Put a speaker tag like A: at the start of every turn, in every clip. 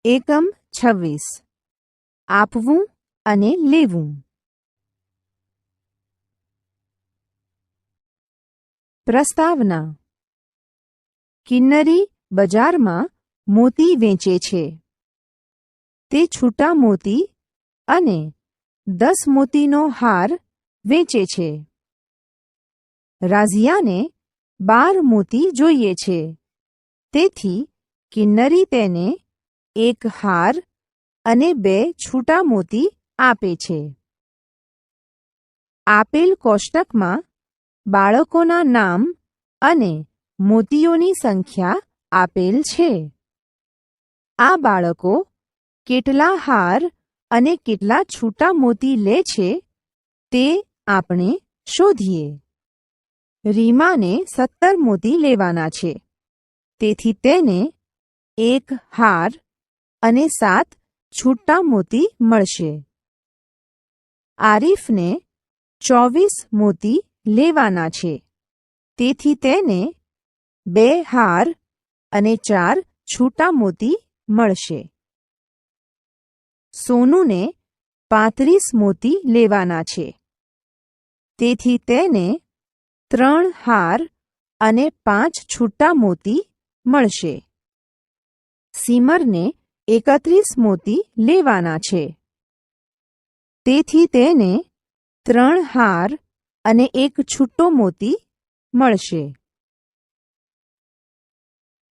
A: એકમ 26 આપવું અને લેવું. પ્રસ્તાવના. કિન્નરી બજારમાં મોતી વેચે છે. તે છૂટા મોતી અને 10 મોતીનો હાર વેચે છે. રાઝિયાને 12 મોતી જોઈએ છે. તેથી કિન્નરી તેને 1 હાર અને 2 છૂટા મોતી આપે છે. આપેલ કોષ્ટકમાં બાળકોના નામ અને મોતીઓની સંખ્યા આપેલ છે. આ બાળકો કેટલા હાર અને કેટલા છૂટા મોતી લે છે તે આપણે શોધીએ. રીમાને 17 મોતી લેવાના છે. તેથી તેને 1 હાર અને 7 છૂટા મોતી મળશે. આરીફને 24 મોતી લેવાના છે. તેથી તેને 2 હાર અને 4 છૂટા મોતી મળશે. સોનુને 35 મોતી લેવાના છે. તેથી તેને 3 હાર અને 5 છૂટા મોતી મળશે. સિમરને 31 મોતી લેવાના છે. તેથી તેને 3 હાર અને 1 છૂટો મોતી મળશે.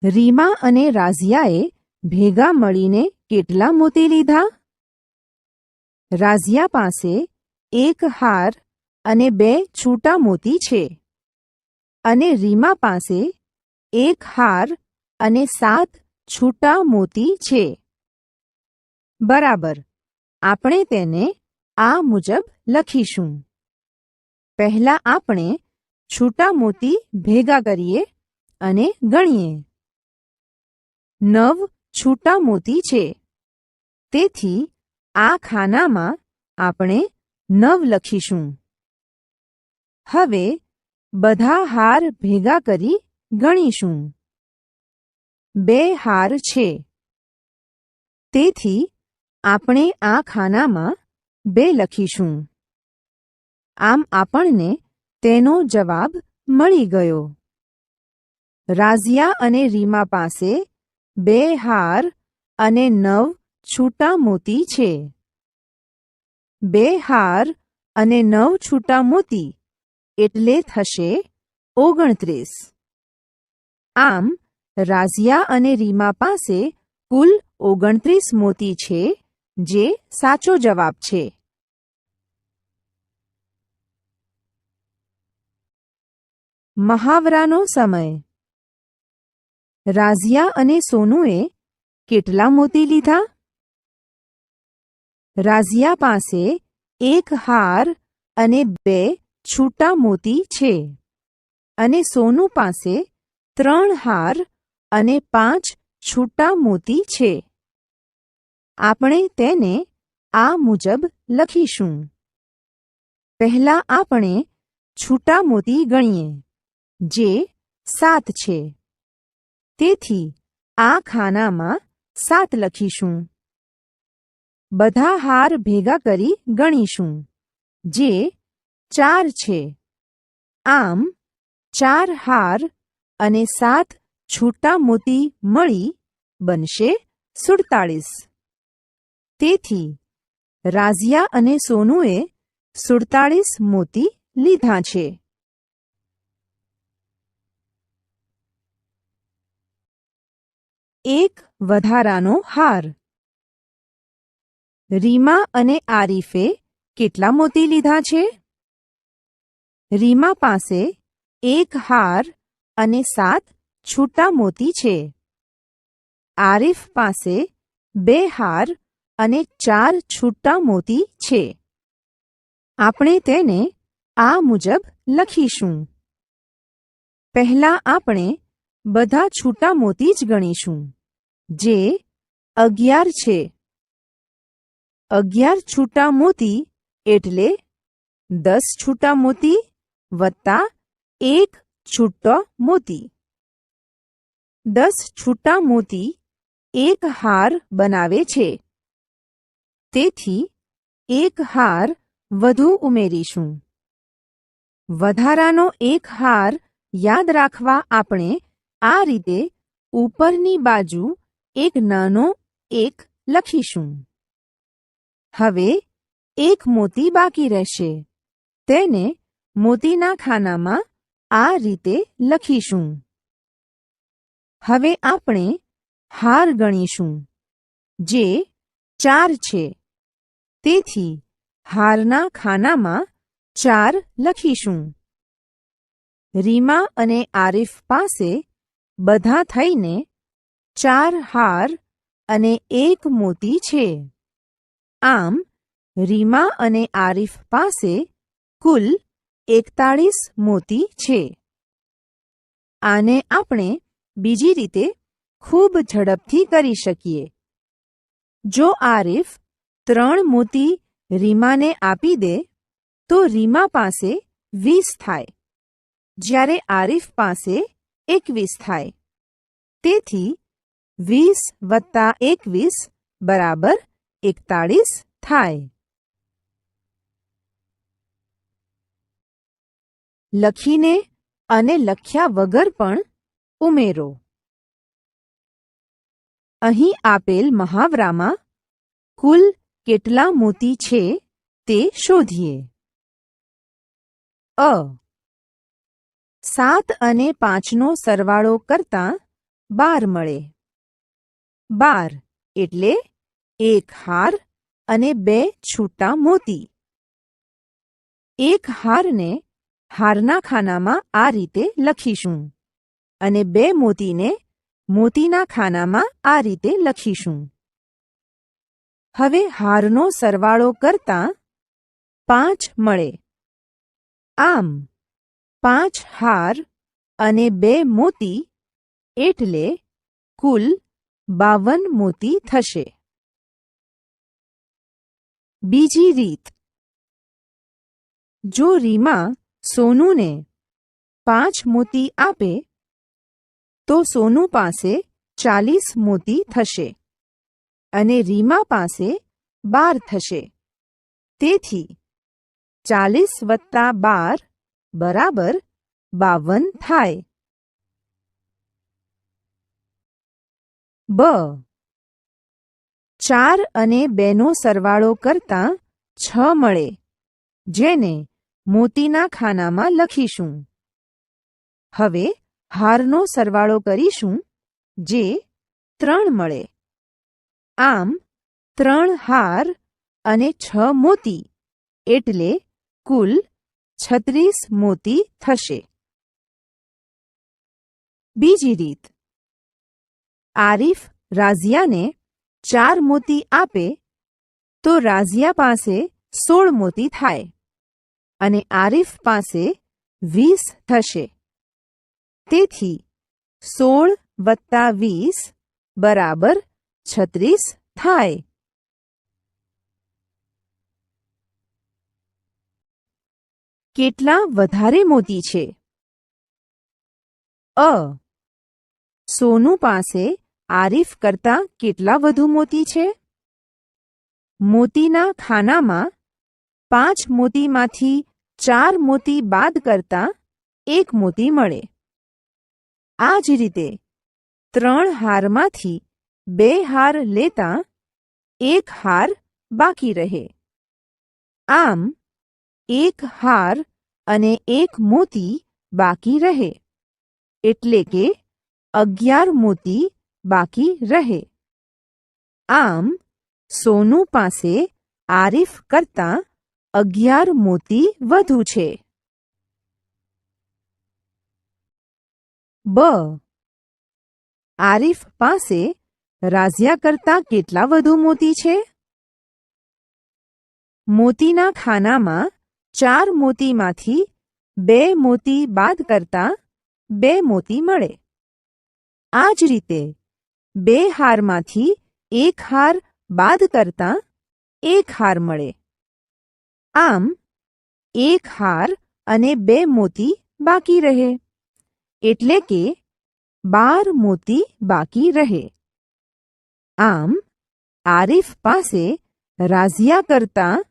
A: રીમા અને રાઝિયાએ ભેગા મળીને કેટલા મોતી લીધા? રાઝિયા પાસે 1 હાર અને 2 છૂટા મોતી છે અને રીમા પાસે 1 હાર અને 7 છૂટા મોતી છે. બરાબર. આપણે તેને આ મુજબ લખીશું. પહેલા આપણે છૂટા મોતી ભેગા કરીએ અને ગણીએ. 9 છૂટા મોતી છે. તેથી આ ખાનામાં આપણે 9 લખીશું. હવે બધા હાર ભેગા કરી ગણીશું. 2 હાર છે. તેથી આપણે આ ખાનામાં 2 લખીશું. આમ આપણને તેનો જવાબ મળી ગયો. રાઝિયા અને રીમા પાસે 2 હાર અને 9 છૂટા મોતી છે. 2 હાર અને 9 છૂટા મોતી એટલે થશે 29. આમ રાઝિયા અને રીમા પાસે કુલ 29 મોતી છે, જે સાચો જવાબ છે. મહાવરાનો સમય. રાઝિયા અને સોનુએ કેટલા મોતી લીધા? રાઝિયા પાસે 1 હાર અને 2 છૂટા મોતી છે અને સોનુ પાસે 3 હાર અને 5 છૂટા મોતી છે. આપણે તેને આ મુજબ લખીશું. પહેલા આપણે છૂટા મોતી ગણીએ, જે 7 છે. તેથી આ ખાનામાં 7 લખીશું. બધા હાર ભેગા કરી ગણીશું, જે 4 છે. આમ 4 હાર અને 7 છૂટા મોતી મળી બનશે 47. તેથી રાઝિયા અને સોનુએ 47 મોતી લીધા છે. એક વધારાનો હાર. રીમા અને આરીફે કેટલા મોતી લીધા છે? રીમા પાસે 1 હાર અને 7 છૂટા મોતી છે. આરીફ પાસે 2 હાર અને 4 છૂટા મોતી છે. આપણે તેને આ મુજબ લખીશું. પહેલા આપણે બધા છૂટા મોતી જ ગણીશું, જે 11 છે. 11 છૂટા મોતી એટલે 10 છૂટા મોતી વત્તા 1 છૂટો મોતી. 10 છૂટા મોતી એક હાર બનાવે છે. તેથી એક હાર વધુ ઉમેરીશું. વધારાનો એક હાર યાદ રાખવા આપણે આ રીતે ઉપરની બાજુ એક નાનો 1 લખીશું. હવે એક મોતી બાકી રહેશે. તેને મોતીના ખાનામાં આ રીતે લખીશું. હવે આપણે હાર ગણીશું, જે 4 છે. તેથી હારના ખાનામાં 4 લખીશું. રીમા અને આરિફ પાસે બધા થઈને 4 હાર અને 1 મોતી છે. આમ રીમા અને આરિફ પાસે કુલ 41 મોતી છે. આને આપણે બીજી રીતે ખૂબ ઝડપથી કરી શકીએ. જો આરિફ 3 મોતી રીમાને આપી દે તો રીમા પાસે 20 થાય, જ્યારે આરિફ પાસે 21 થાય. તેથી 20 વત્તા 21 બરાબર 41 થાય. લખીને અને લખ્યા વગર પણ ઉમેરો. અહીં આપેલ મહાવરામાં કુલ કેટલા મોતી છે તે શોધીએ. 7 અને 5નો સરવાળો કરતાં 12 મળે. 12 એટલે 1 હાર અને 2 છૂટા મોતી. એક હારને હારના ખાનામાં આ રીતે લખીશું અને 2 મોતીને મોતીના ખાનામાં આ રીતે લખીશું. હવે હારનો સરવાળો કરતાં 5 મળે. આમ 5 હાર અને 2 મોતી એટલે કુલ 52 મોતી થશે. બીજી રીત. જો રીમા સોનુને 5 મોતી આપે તો સોનુ પાસે 40 મોતી થશે અને રીમા પાસે 12 થશે. તેથી 40 વત્તા 12 બરાબર 52 થાય. 4 અને 2નો સરવાળો કરતાં 6 મળે, જેને મોતીના ખાનામાં લખીશું. હવે હારનો સરવાળો કરીશું, જે 3 મળે. આમ 3 હાર અને 6 મોતી એટલે કુલ 36 મોતી થશે. બીજી રીત. આરિફ રાઝિયાને 4 મોતી આપે તો રાઝિયા પાસે 16 મોતી થાય અને આરિફ પાસે 20 થશે. તેથી 16 વત્તા 20 બરાબર 36 થાય. કેટલા વધારે મોતી છે? સોનુ પાસે આરિફ કરતાં કેટલા વધુ મોતી છે? મોતીના ખાનામાં 5 મોતીમાંથી 4 મોતી બાદ કરતાં 1 મોતી મળે. આ જ રીતે 3 હારમાંથી 2 હાર લેતા 1 હાર બાકી રહે. આમ 1 હાર અને 1 મોતી બાકી રહે, એટલે કે 11 મોતી બાકી રહે. આમ સોનુ પાસે આરિફ કરતાં 11 મોતી વધુ છે. આરિફ પાસે રાઝિયા કરતાં કેટલા વધુ મોતી છે? મોતીના ખાનામાં 4 મોતીમાંથી 2 મોતી બાદ કરતાં 2 મોતી મળે. આ જ રીતે 2 હારમાંથી 1 હાર બાદ કરતાં 1 હાર મળે. આમ 1 હાર અને 2 મોતી બાકી રહે, એટલે કે 12 મોતી બાકી રહે. આમ આરિફ પાસે રાઝિયા કરતાં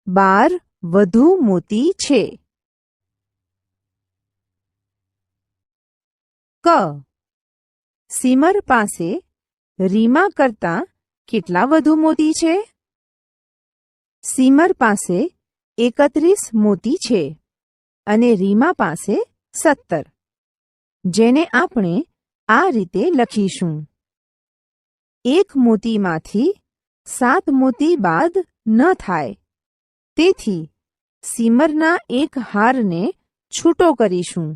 A: 12 વધુ મોતી છે. ક. સીમર પાસે રીમા કરતાં કેટલા વધુ મોતી છે? સીમર પાસે 31 મોતી છે અને રીમા પાસે 17, જેને આપણે આ રીતે લખીશું. 1 મોતીમાંથી 7 મોતી બાદ ન થાય, તેથી સીમરના એક હારને છૂટો કરીશું.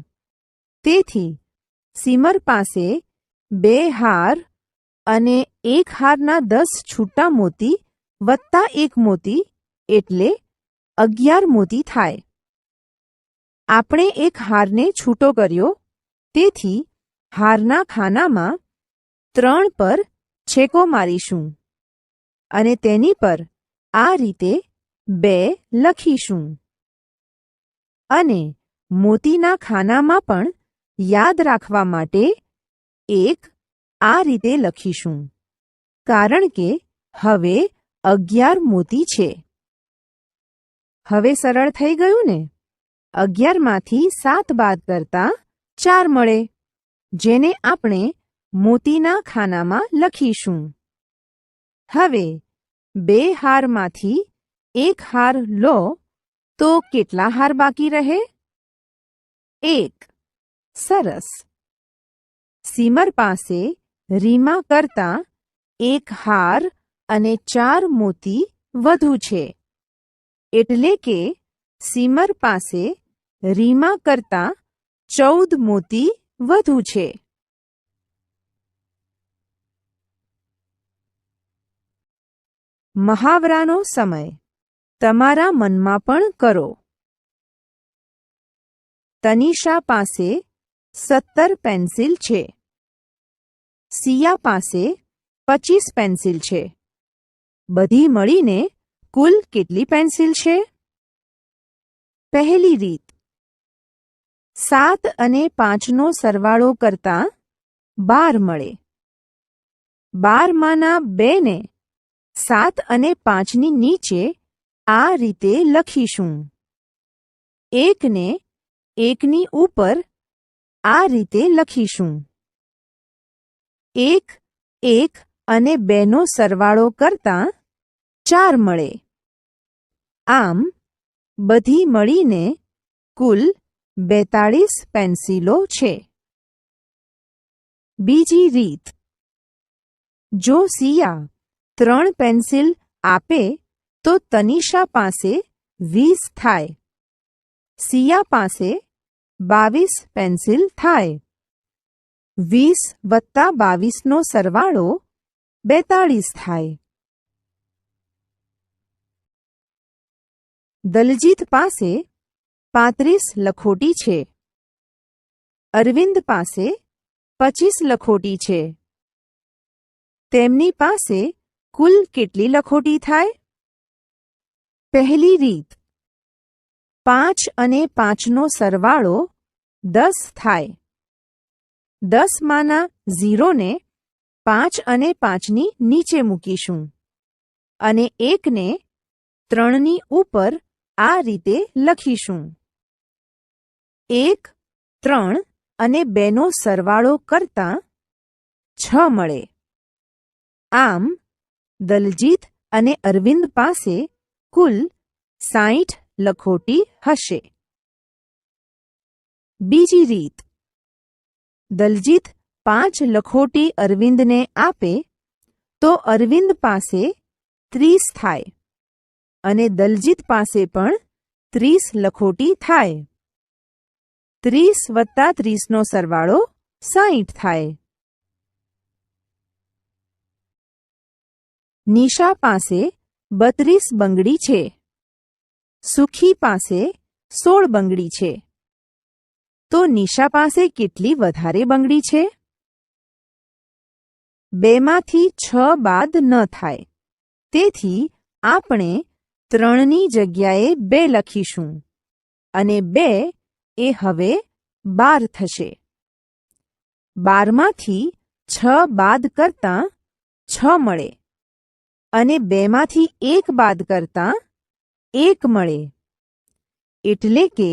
A: તેથી સીમર પાસે 2 હાર અને 1 હારના 10 છૂટા મોતી વત્તા 1 મોતી એટલે 11 મોતી થાય. આપણે એક હારને છૂટો કર્યો, તેથી હારના ખાનામાં 3 પર છેકો મારીશું અને તેની પર આ રીતે 2 લખીશું. અને મોતીના ખાનામાં પણ યાદ રાખવા માટે 1 આ રીતે લખીશું, કારણ કે હવે 11 મોતી છે. હવે સરળ થઈ ગયું ને? 11 માંથી 7 બાદ કરતા 4 મળે, જેને આપણે મોતીના ખાનામાં લખીશું. હવે 2 હારમાંથી 1 હાર લો તો કેટલા હાર બાકી રહે? 1. સરસ. સીમર પાસે રીમા કરતાં 1 હાર અને 4 મોતી વધુ છે, એટલે કે સીમર પાસે રીમા કરતાં 14 મોતી વધુ છે. મહાવરાનો સમય તમારા મનમાં પણ કરો. તનિષા પાસે 17 પેન્સિલ છે. સિયા પાસે 25 પેન્સિલ છે. બધી મળીને કુલ કેટલી પેન્સિલ છે? પહેલી રીત. 7 અને 5નો સરવાળો કરતાં 12 મળે. 12 માંના 2 ને 7 અને 5ની નીચે આ રીતે લખીશું. 1 ને 1ની ઉપર આ રીતે લખીશું. 1, 1 અને 2નો સરવાળો કરતાં 4 મળે. આમ બધી મળીને કુલ 42 પેન્સિલો છે. બીજી રીત. જો સિયા 3 પેન્સિલ આપે તો તનિષા પાસે 20 થાય. સિયા પાસે 22 પેન્સિલ થાય. 20 વત્તા 22નો સરવાળો 42 થાય. દલજીત પાસે 35 લખોટી છે. અરવિંદ પાસે 25 લખોટી છે. તેમની પાસે કુલ કેટલી લખોટી થાય? પહેલી રીત. 5 અને 5નો સરવાળો 10 થાય. 10 માંના 0 ને 5 અને 5ની નીચે મૂકીશું અને 1 ને 3ની ઉપર આ રીતે લખીશું. 1, 3 અને 2નો સરવાળો કરતાં 6 મળે. આમ દલજીત અને અરવિંદ પાસે કુલ 60 લખોટી હશે. બીજી રીત. દલજીત 5 લખોટી અરવિંદને આપે તો અરવિંદ પાસે 30 થાય અને દલજીત પાસે પણ 30 લખોટી થાય. 30 વત્તા 30નો સરવાળો 60 થાય. નિશા પાસે 32 બંગડી છે. સુખી પાસે 16 બંગડી છે. તો નિશા પાસે કેટલી વધારે બંગડી છે? 2 માંથી 6 બાદ ન થાય, તેથી આપણે 3ની જગ્યાએ 2 લખીશું અને 2 એ હવે 12 થશે. 12 માંથી 6 બાદ કરતાં 6 મળે અને 2માંથી 1 બાદ કરતાં 1 મળે. એટલે કે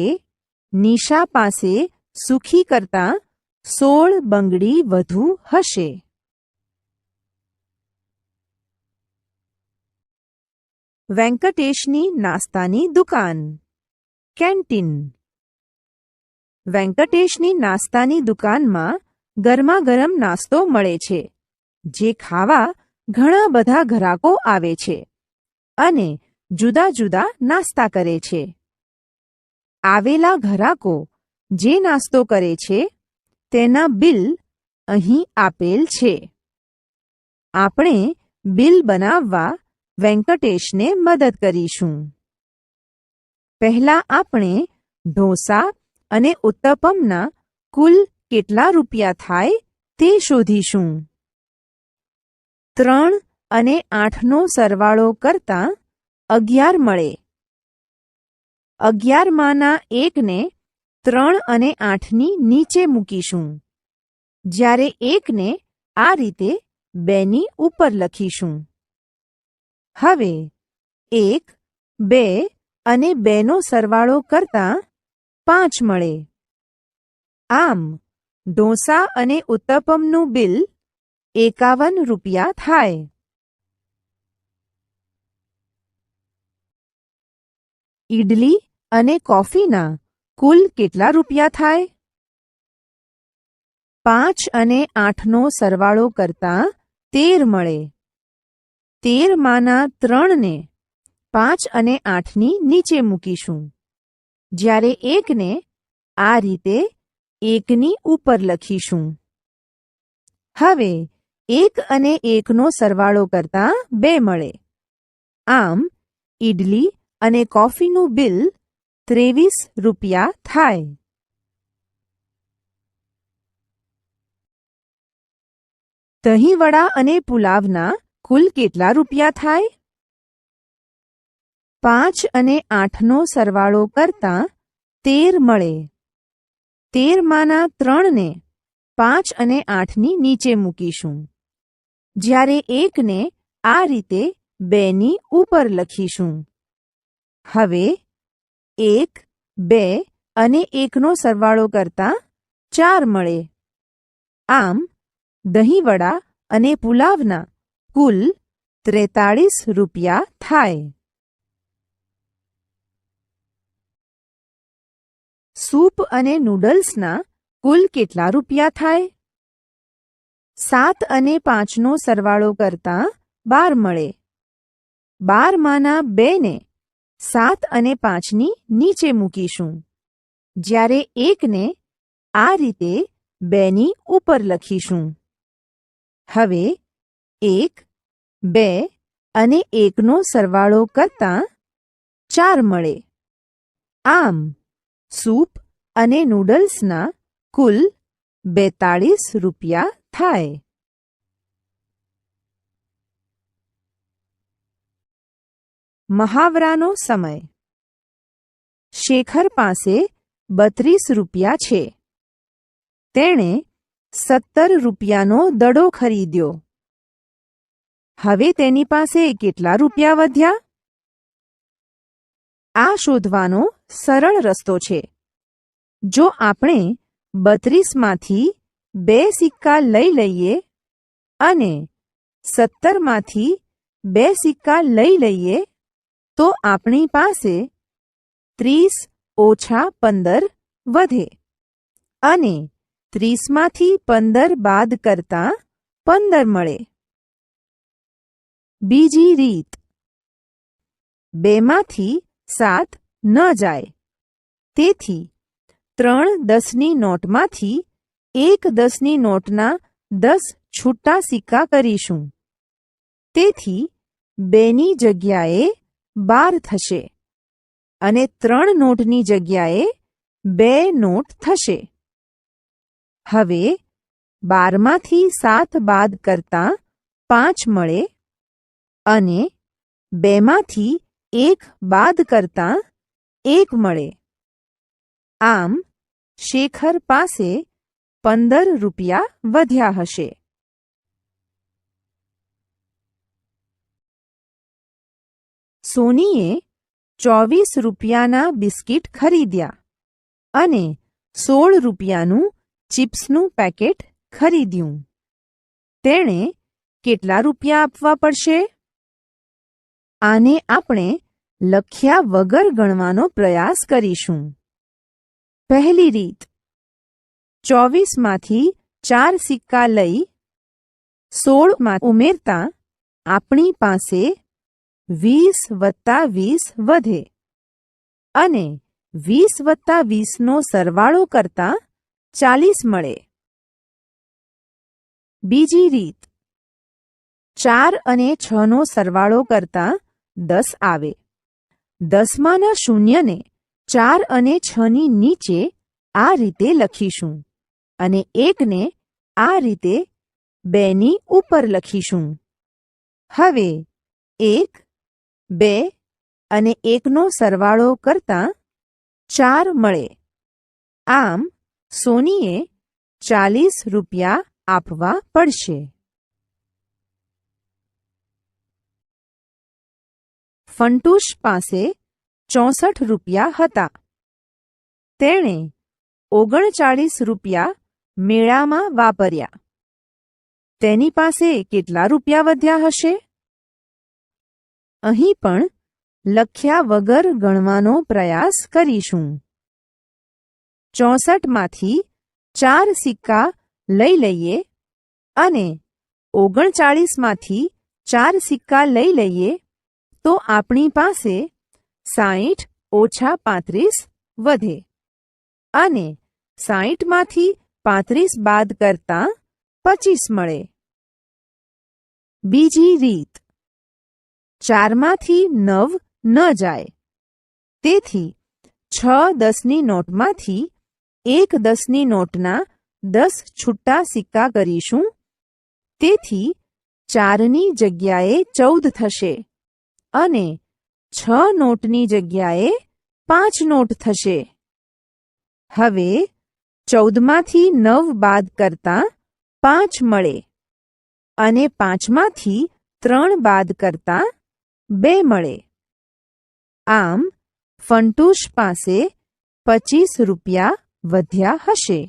A: નિશા પાસે સુખી કરતાં 16 બંગડી વધુ હશે. વેંકટેશની નાસ્તાની દુકાન, કેન્ટીન. વેંકટેશની નાસ્તાની દુકાનમાં ગરમા ગરમ નાસ્તો મળે છે, જે ખાવા ઘણા બધા ગ્રાહકો આવે છે અને જુદા જુદા નાસ્તા કરે છે. આવેલા ગ્રાહકો જે નાસ્તો કરે છે તેના બિલ અહીં આપેલ છે. આપણે બિલ બનાવવા વેંકટેશને મદદ કરીશું. પહેલા આપણે ઢોસા અને ઉત્તપમના કુલ કેટલા રૂપિયા થાય તે શોધીશું. 3 અને 8નો સરવાળો કરતાં 11 મળે. 11માંના 1ને 3 અને 8ની નીચે મૂકીશું, જ્યારે 1ને આ રીતે 2ની ઉપર લખીશું. હવે 1, 2 અને 2નો સરવાળો કરતાં 5 મળે. આમ ઢોસા અને ઉત્તપમનું બિલ 51 રૂપિયા થાય. ઈડલી અને કોફીના કુલ કેટલા રૂપિયા થાય? 5 અને 8નો સરવાળો કરતાં 13 મળે. 13માંના 3ને 5 અને 8ની નીચે મૂકીશું, જ્યારે 1ને આ રીતે 1ની ઉપર લખીશું. હવે 1 અને 1નો સરવાળો કરતાં 2 મળે. આમ ઈડલી અને કોફીનું બિલ 23 રૂપિયા થાય. દહીંવડા અને પુલાવના કુલ કેટલા રૂપિયા થાય? 5 અને 8નો સરવાળો કરતાં 13 મળે. 13માંના 3ને 5 અને 8ની નીચે મૂકીશું, જ્યારે 1ને આ રીતે 2ની ઉપર લખીશું. હવે 1, 2 અને 1નો સરવાળો કરતાં 4 મળે. આમ દહીંવડા અને પુલાવના કુલ 43 રૂપિયા થાય. સૂપ અને નૂડલ્સના કુલ કેટલા રૂપિયા થાય? 7 અને 5નો સરવાળો કરતાં 12 મળે. 12માંના 2ને 7 અને 5ની નીચે મૂકીશું, જ્યારે 1ને આ રીતે 2ની ઉપર લખીશું. હવે 1, 2 અને 1નો સરવાળો કરતાં 4 મળે. આમ સૂપ અને નૂડલ્સના કુલ 42 રૂપિયા થાય. મહાવરાનો સમય. શેખર પાસે 32 રૂપિયા છે. તેણે 17 રૂપિયાનો દડો ખરીદ્યો. હવે તેની પાસે કેટલા રૂપિયા વધ્યા? આ શોધવાનો સરળ રસ્તો છે. જો આપણે 32માંથી 2 સિક્કા લઈ લઈએ અને 17માંથી 2 સિક્કા લઈ લઈએ તો આપણી પાસે 30 ઓછા 15 વધે અને 30માંથી 15 બાદ કરતાં 15 મળે. બીજી રીત. 2માંથી 7 ન જાય, તેથી 3 10ની નોટમાંથી 1 10ની નોટના 10 છૂટા સિક્કા કરીશું. તેથી 2ની જગ્યાએ 12 થશે અને 3 નોટની જગ્યાએ 2 નોટ થશે. હવે 12માંથી 7 બાદ કરતાં 5 મળે અને 2માંથી 1 બાદ કરતાં 1 મળે. આમ શેખર પાસે 15 રૂપિયા વધ્યા હશે. સોનીએ 24 રૂપિયાના બિસ્કિટ ખરીદ્યા અને 16 રૂપિયાનું ચિપ્સનું પેકેટ ખરીદ્યું. તેણે કેટલા રૂપિયા આપવા પડશે? આને આપણે લખ્યા વગર ગણવાનો પ્રયાસ કરીશું. પહેલી રીત, 24 માંથી 4 સિક્કા લઈ 16 માં ઉમેરતા આપણી પાસે 20 વત્તા 20 વધે અને 20 વત્તા 20નો સરવાળો કરતા 40 મળે. બીજી રીત, 4 અને 6નો સરવાળો કરતા 10 આવે. 10માના શૂન્યને 4 અને 6ની નીચે આ રીતે લખીશું અને 1ને આ રીતે 2ની ઉપર લખીશું. હવે 1, 2 અને 1નો સરવાળો કરતા 4 મળે. આમ સોનીએ 40 રૂપિયા આપવા પડશે. ફંટુશ પાસે 64 રૂપિયા હતા. તેણે 39 રૂપિયા મેળામાં વાપર્યા. તેની પાસે કેટલા રૂપિયા વધ્યા હશે? અહીં પણ લખ્યા વગર ગણવાનો પ્રયાસ કરીશું. 64 માંથી 4 સિક્કા લઈ લઈએ અને 39 માંથી 4 સિક્કા લઈ લઈએ તો આપણી પાસે 60 ઓછા 35 વધે અને 60 માંથી 35 બાદ કરતા 25 મળે. બીજી રીત, 4 માંથી 9 ન જાય. તેથી 6 10ની નોટમાંથી 1 10ની નોટના 10 છૂટા સિક્કા કરીશું. તેથી 4ની જગ્યાએ 14 થશે અને 6 નોટની જગ્યાએ 5 નોટ થશે. હવે 14માંથી 9 બાદ કરતા 5 મળે અને 5માંથી 3 બાદ કરતા 2 મળે. આમ ફંટુશ પાસે 25 રૂપિયા વધ્યા હશે.